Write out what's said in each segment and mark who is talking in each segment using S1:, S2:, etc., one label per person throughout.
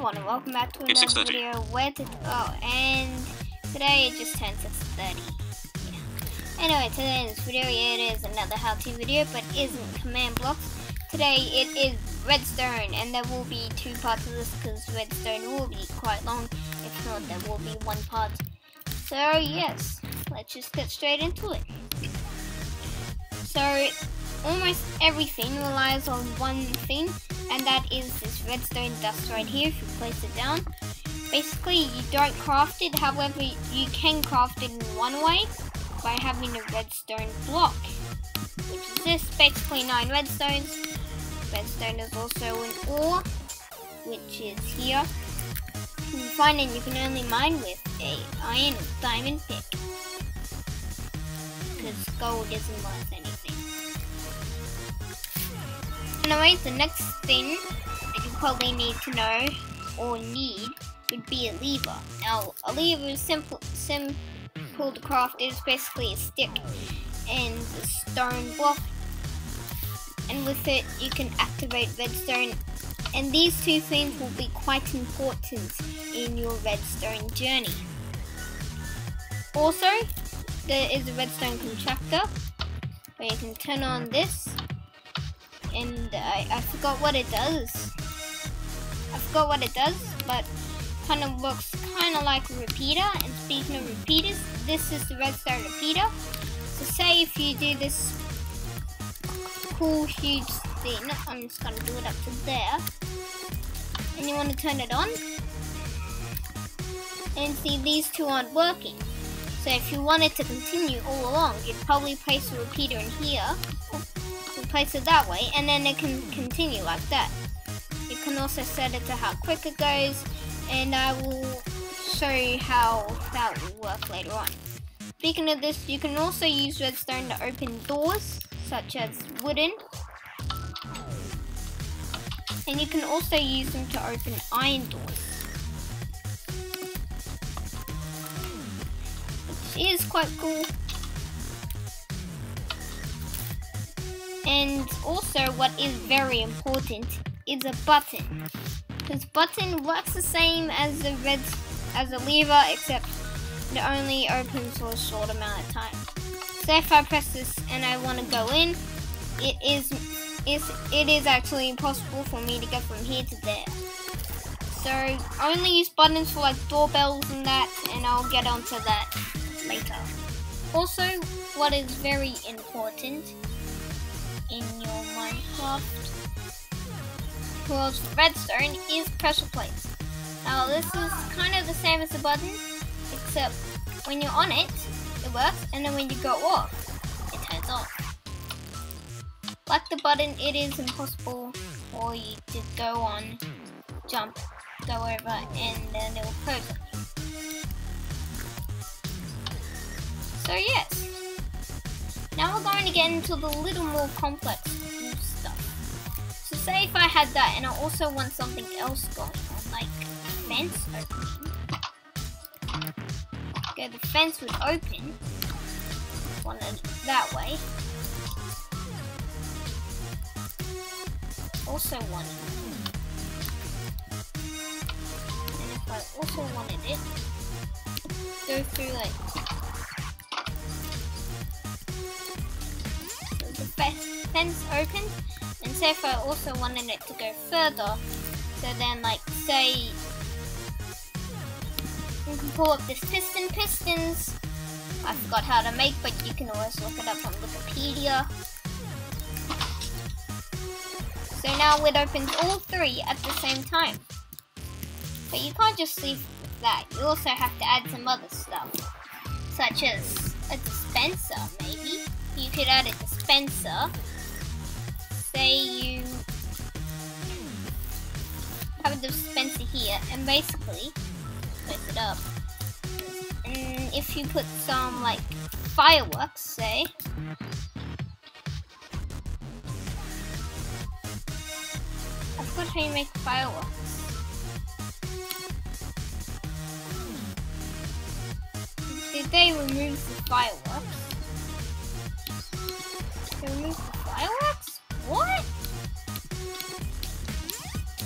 S1: everyone, and welcome back to another video. And today it just turned 6:30. Yeah. Anyway, today in this video it is another how-to video, but isn't command blocks. Today it is redstone, and there will be two parts of this because redstone will be quite long. If not, there will be one part. So yes, let's just get straight into it. So almost everything relies on one thing, and that is this redstone dust right here. If you place it down, basically you don't craft it, however you can craft it in one way by having a redstone block, which is this, basically 9 redstones. Redstone is also an ore, which is here. You can find it, you can only mine with a iron or diamond pick, because gold isn't worth anything. Anyway, the next thing that you probably need to know or need would be a lever. Now, a lever is simple to craft. It's basically a stick and a stone block, and with it you can activate redstone. And these two things will be quite important in your redstone journey. Also, there is a redstone contractor where you can turn on this. And I forgot what it does. But kind of looks kind of like a repeater. And speaking of repeaters, this is the redstone repeater. So say if you do this cool huge thing, I'm just gonna do it up to there, and you want to turn it on, and see these two aren't working. So if you want it to continue all along, you'd probably place a repeater in here. Place it that way, and then it can continue like that. You can also set it to how quick it goes, and I will show you how that will work later on. Speaking of this, you can also use redstone to open doors, such as wooden, and you can also use them to open iron doors, which is quite cool. And also, what is very important is a button, because button works the same as a lever, except it only opens for a short amount of time. So if I press this and I want to go in, it is actually impossible for me to get from here to there. So only use buttons for like doorbells and that, and I'll get onto that later. Also, what is very important in your Minecraft world for redstone is pressure plates. Now this is kind of the same as the button, except when you're on it, it works, and then when you go off, it turns off. Like the button, it is impossible for you to go on, jump, go over, and then it will close on you. So yes. Now we're going to get into the little more complex stuff. So say if I had that and I also want something else going on, like fence opening. Okay, the fence would open. Want it that way. Also want it. And if I also wanted it, go through like fence open, and say if I also wanted it to go further, so then like say you can pull up this pistons. I forgot how to make, but you can always look it up on Wikipedia. So now it opens all 3 at the same time. But you can't just leave with that, you also have to add some other stuff, such as a dispenser maybe. You could add a dispenser. Say you have a dispenser here, and basically place it up. And if you put some like fireworks, say, I forgot how you make fireworks. Did they remove the fireworks? They removed the fireworks? What?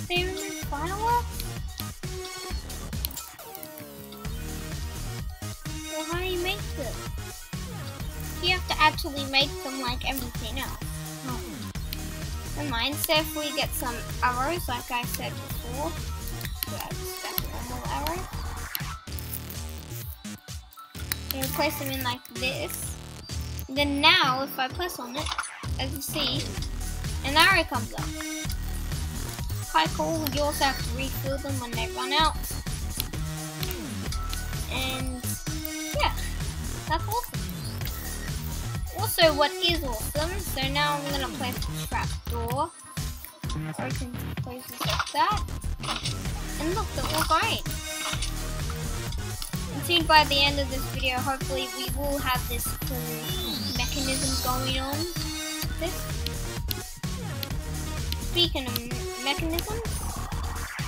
S1: They removed fireworks? actually make them like everything else. Oh. Never mind, so if we get some arrows, like I said before, that's a normal arrow. And we place them in like this. And then now, if I press on it, as you see, an arrow comes up. Quite cool. You also have to refill them when they run out. And yeah, that's awesome. Also, what is awesome, so now I'm gonna place a trap door. Open places like that. And look, they're all going. And soon by the end of this video, hopefully we will have this cool mechanism going on. This. Speaking of mechanisms,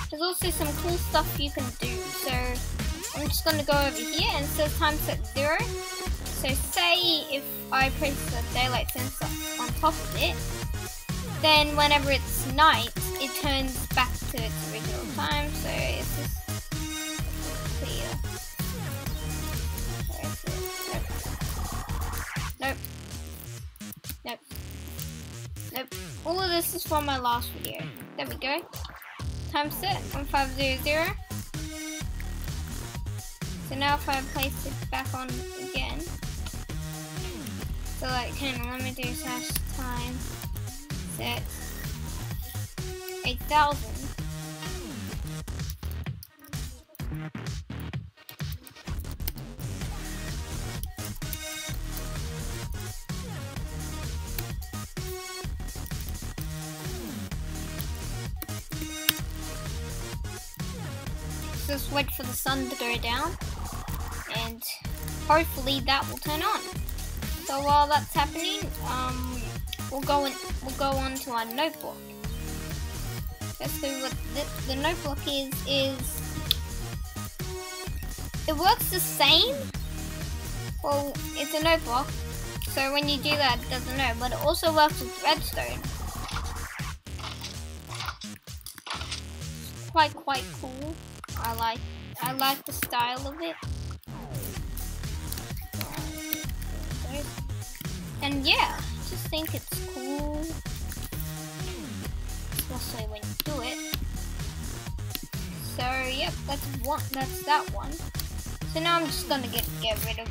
S1: there's also some cool stuff you can do. So I'm just gonna go over here and it says time set 0. So say if I place the daylight sensor on top of it, then whenever it's night, it turns back to its original time. So it's just clear. Where is it? Nope. Nope. Nope. All of this is from my last video. There we go. Time set 1500. So now if I place it back on again, so like, hang on, let me do slash time set 8000. Just wait for the sun to go down, and hopefully that will turn on. So while that's happening, we'll go on to our notebook. Basically, what the notebook is it works the same. Well, it's a notebook, so when you do that, it doesn't know. But it also works with Redstone. It's quite cool. I like the style of it. And yeah, I just think it's cool. Especially when you do it. So yep, that's that one. So now I'm just gonna get rid of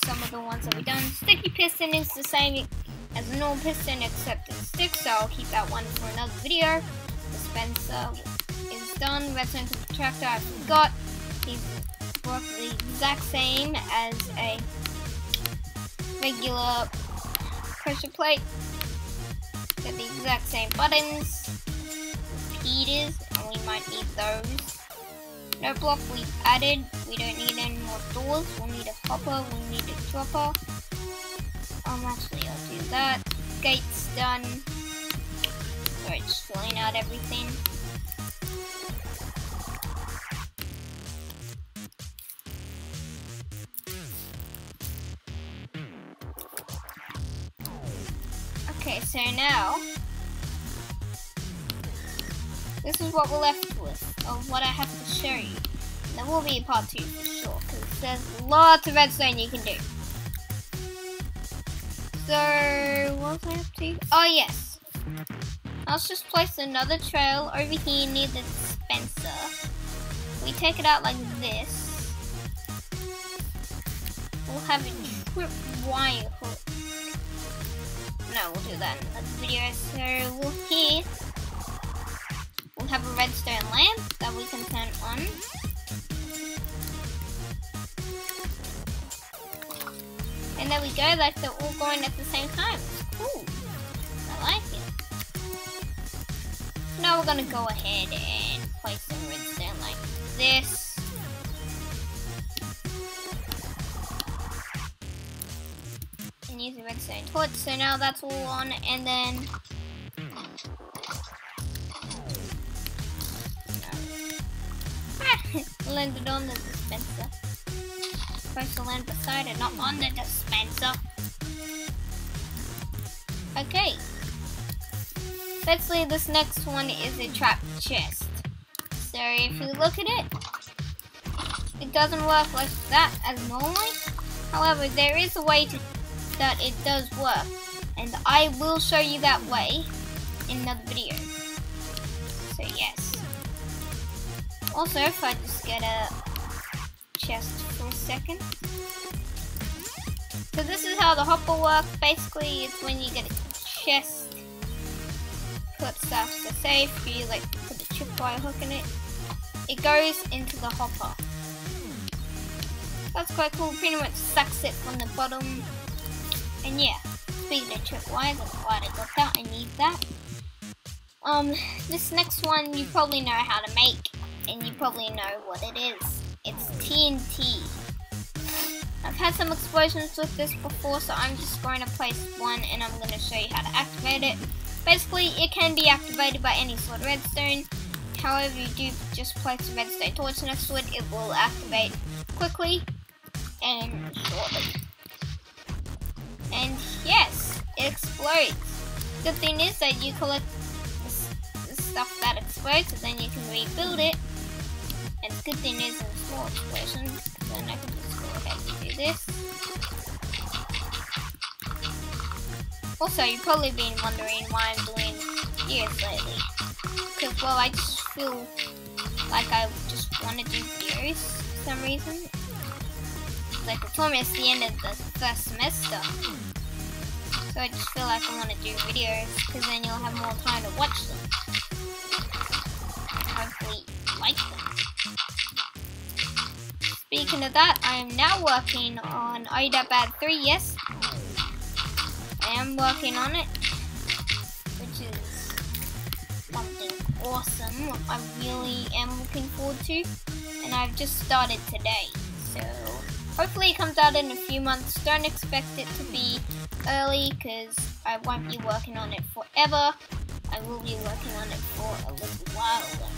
S1: some of the ones that we've done. Sticky piston is the same as a normal piston except it sticks, so I'll keep that one for another video. Dispenser is done. Redstone contractor I forgot. He's worked the exact same as a regular pressure plate. Got the exact same buttons, repeaters, and we might need those. No block we've added. We don't need any more doors. We'll need a hopper. We'll need a dropper. Actually, I'll do that. Gates done. Sorry, just filling out everything. Okay, so now, this is what we're left with, of what I have to show you. There will be a part 2 for sure, because there's lots of redstone you can do. So, what was I up to? Oh yes, let's just place another trail over here near the dispenser. We take it out like this. We'll have a trip wire hook. No, we'll do that in another video. So we'll have a redstone lamp that we can turn on. And there we go, like they're all going at the same time. It's cool. I like it. Now we're gonna go ahead and place some redstone like this. And use the redstone torch. So now that's all on, and then landed on the dispenser. Supposed to land beside it, not on the dispenser. Okay. Basically, this next one is a trap chest. So if you look at it, it doesn't work like that as normally. However, there is a way to that it does work, and I will show you that way in another video. So yes. Also, if I just get a chest for a second. So this is how the hopper works. Basically, it's when you get a chest, put stuff to safe, you like put the tripwire hook in it. It goes into the hopper. That's quite cool. Pretty much sucks it from the bottom. And yeah, speaking of tripwires, I'm glad I got that. I need that. This next one you probably know how to make, and you probably know what it is. It's TNT. I've had some explosions with this before, so I'm just going to place one and I'm going to show you how to activate it. Basically, it can be activated by any sort of redstone. However, you do just place a redstone torch next to it, it will activate quickly and shortly. And yes, it explodes. Good thing is that you collect the stuff that explodes, so then you can rebuild it. And the good thing is in small explosions, then I can just go ahead and do this. Also, you've probably been wondering why I'm doing videos lately. Because, well, I just feel like I just want to do videos for some reason. Like, it's almost the end of the first semester. So I just feel like I want to do videos, because then you'll have more time to watch them. Hopefully you like them. Speaking of that, I am now working on IDABAD 3, yes. I am working on it, which is something awesome I really am looking forward to. And I've just started today, so hopefully it comes out in a few months. Don't expect it to be early, because I won't be working on it forever. I will be working on it for a little while though.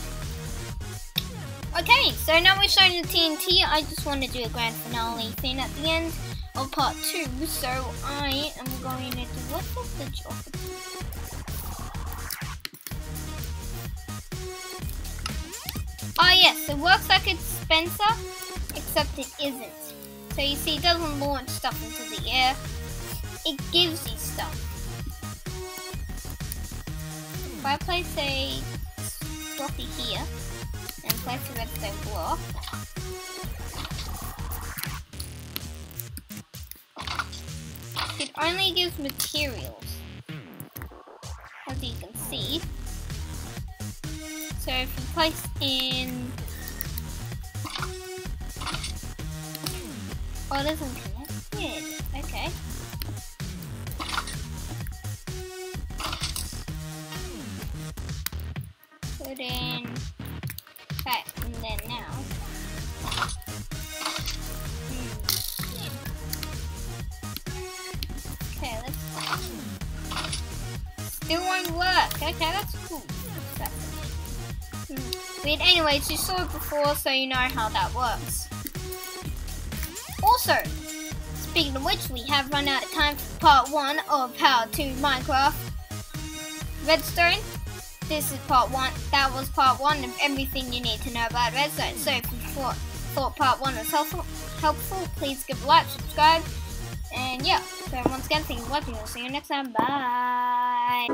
S1: Okay, so now we're showing the TNT. I just want to do a grand finale thing at the end of part 2. So I am going to do, what does the job do? Oh yes, it works like it's Spencer, except it isn't. So you see, it doesn't launch stuff into the air. It gives you stuff. If I place a blocky here, and place a redstone block, it only gives materials, as you can see. So if you place in, oh, it isn't connected. Okay. Put in that, and then now. Okay, let's. Still won't work. Okay, that's cool. But anyways, you saw it before, so you know how that works. Also, speaking of which, we have run out of time for part 1 of How to Minecraft Redstone. This is part 1. That was part 1 of everything you need to know about Redstone. So if you thought part 1 was helpful, please give a like, subscribe, and yeah. So once again, thank you for watching. I'll see you next time. Bye.